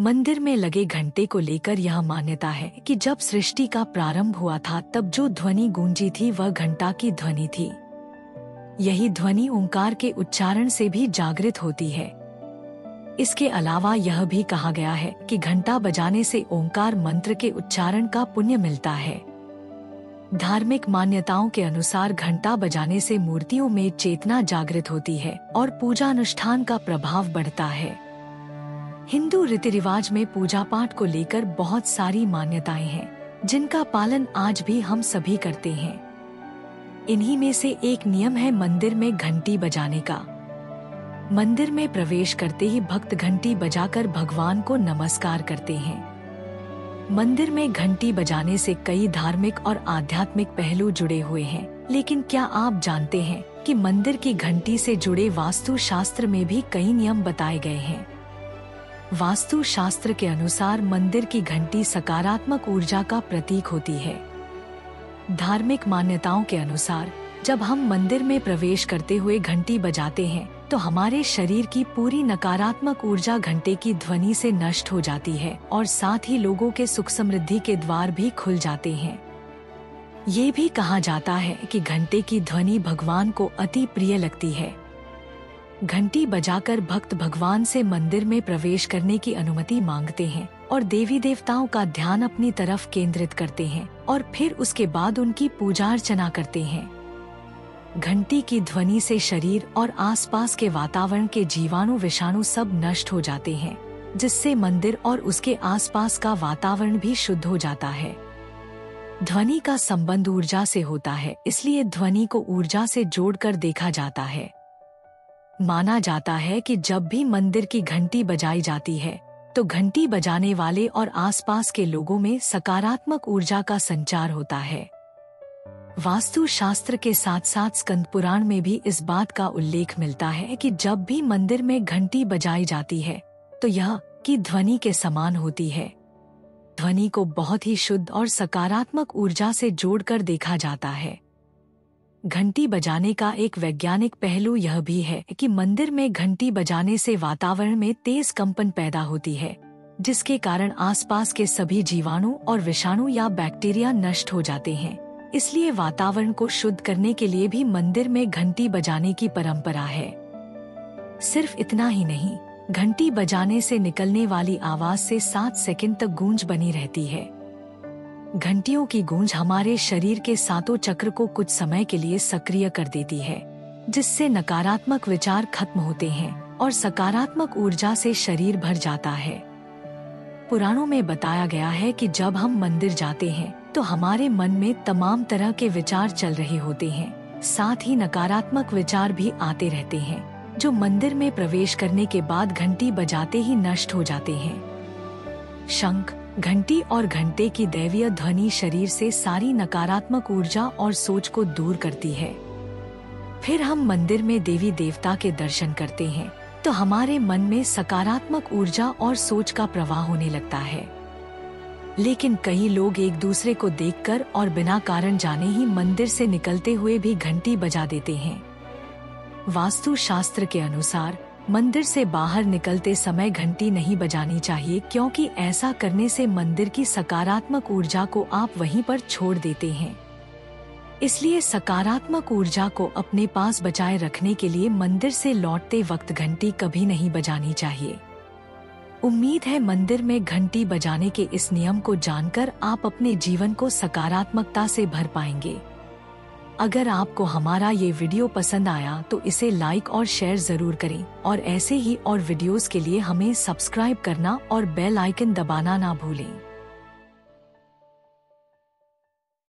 मंदिर में लगे घंटे को लेकर यह मान्यता है कि जब सृष्टि का प्रारंभ हुआ था तब जो ध्वनि गूंजी थी वह घंटा की ध्वनि थी। यही ध्वनि ओंकार के उच्चारण से भी जागृत होती है। इसके अलावा यह भी कहा गया है कि घंटा बजाने से ओंकार मंत्र के उच्चारण का पुण्य मिलता है। धार्मिक मान्यताओं के अनुसार घंटा बजाने से मूर्तियों में चेतना जागृत होती है और पूजा अनुष्ठान का प्रभाव बढ़ता है। हिंदू रीति रिवाज में पूजा पाठ को लेकर बहुत सारी मान्यताएं हैं, जिनका पालन आज भी हम सभी करते हैं। इन्हीं में से एक नियम है मंदिर में घंटी बजाने का। मंदिर में प्रवेश करते ही भक्त घंटी बजाकर भगवान को नमस्कार करते हैं। मंदिर में घंटी बजाने से कई धार्मिक और आध्यात्मिक पहलू जुड़े हुए हैं, लेकिन क्या आप जानते हैं कि मंदिर की घंटी से जुड़े वास्तु शास्त्र में भी कई नियम बताए गए हैं। वास्तु शास्त्र के अनुसार मंदिर की घंटी सकारात्मक ऊर्जा का प्रतीक होती है। धार्मिक मान्यताओं के अनुसार जब हम मंदिर में प्रवेश करते हुए घंटी बजाते हैं तो हमारे शरीर की पूरी नकारात्मक ऊर्जा घंटे की ध्वनि से नष्ट हो जाती है और साथ ही लोगों के सुख समृद्धि के द्वार भी खुल जाते हैं। ये भी कहा जाता है कि घंटे की ध्वनि भगवान को अति प्रिय लगती है। घंटी बजाकर भक्त भगवान से मंदिर में प्रवेश करने की अनुमति मांगते हैं और देवी देवताओं का ध्यान अपनी तरफ केंद्रित करते हैं और फिर उसके बाद उनकी पूजा अर्चना करते हैं। घंटी की ध्वनि से शरीर और आसपास के वातावरण के जीवाणु विषाणु सब नष्ट हो जाते हैं, जिससे मंदिर और उसके आसपास का वातावरण भी शुद्ध हो जाता है। ध्वनि का संबंध ऊर्जा से होता है, इसलिए ध्वनि को ऊर्जा से जोड़कर देखा जाता है। माना जाता है कि जब भी मंदिर की घंटी बजाई जाती है तो घंटी बजाने वाले और आसपास के लोगों में सकारात्मक ऊर्जा का संचार होता है। वास्तु शास्त्र के साथ साथ स्कंद पुराण में भी इस बात का उल्लेख मिलता है कि जब भी मंदिर में घंटी बजाई जाती है तो यह की ध्वनि के समान होती है। ध्वनि को बहुत ही शुद्ध और सकारात्मक ऊर्जा से जोड़कर देखा जाता है। घंटी बजाने का एक वैज्ञानिक पहलू यह भी है कि मंदिर में घंटी बजाने से वातावरण में तेज कंपन पैदा होती है, जिसके कारण आसपास के सभी जीवाणु और विषाणु या बैक्टीरिया नष्ट हो जाते हैं। इसलिए वातावरण को शुद्ध करने के लिए भी मंदिर में घंटी बजाने की परंपरा है। सिर्फ इतना ही नहीं, घंटी बजाने से निकलने वाली आवाज से 7 सेकंड तक गूंज बनी रहती है। घंटियों की गूंज हमारे शरीर के सातों चक्र को कुछ समय के लिए सक्रिय कर देती है, जिससे नकारात्मक विचार खत्म होते हैं और सकारात्मक ऊर्जा से शरीर भर जाता है। पुराणों में बताया गया है कि जब हम मंदिर जाते हैं तो हमारे मन में तमाम तरह के विचार चल रहे होते हैं, साथ ही नकारात्मक विचार भी आते रहते हैं, जो मंदिर में प्रवेश करने के बाद घंटी बजाते ही नष्ट हो जाते हैं। शंख, घंटी और घंटे की दैवीय ध्वनि शरीर से सारी नकारात्मक ऊर्जा और सोच को दूर करती है। फिर हम मंदिर में देवी देवता के दर्शन करते हैं तो हमारे मन में सकारात्मक ऊर्जा और सोच का प्रवाह होने लगता है। लेकिन कई लोग एक दूसरे को देखकर और बिना कारण जाने ही मंदिर से निकलते हुए भी घंटी बजा देते हैं। वास्तु शास्त्र के अनुसार मंदिर से बाहर निकलते समय घंटी नहीं बजानी चाहिए, क्योंकि ऐसा करने से मंदिर की सकारात्मक ऊर्जा को आप वहीं पर छोड़ देते हैं। इसलिए सकारात्मक ऊर्जा को अपने पास बचाए रखने के लिए मंदिर से लौटते वक्त घंटी कभी नहीं बजानी चाहिए। उम्मीद है मंदिर में घंटी बजाने के इस नियम को जानकर आप अपने जीवन को सकारात्मकता से भर पाएंगे। अगर आपको हमारा ये वीडियो पसंद आया तो इसे लाइक और शेयर जरूर करें और ऐसे ही और वीडियोस के लिए हमें सब्सक्राइब करना और बेल आइकन दबाना ना भूलें।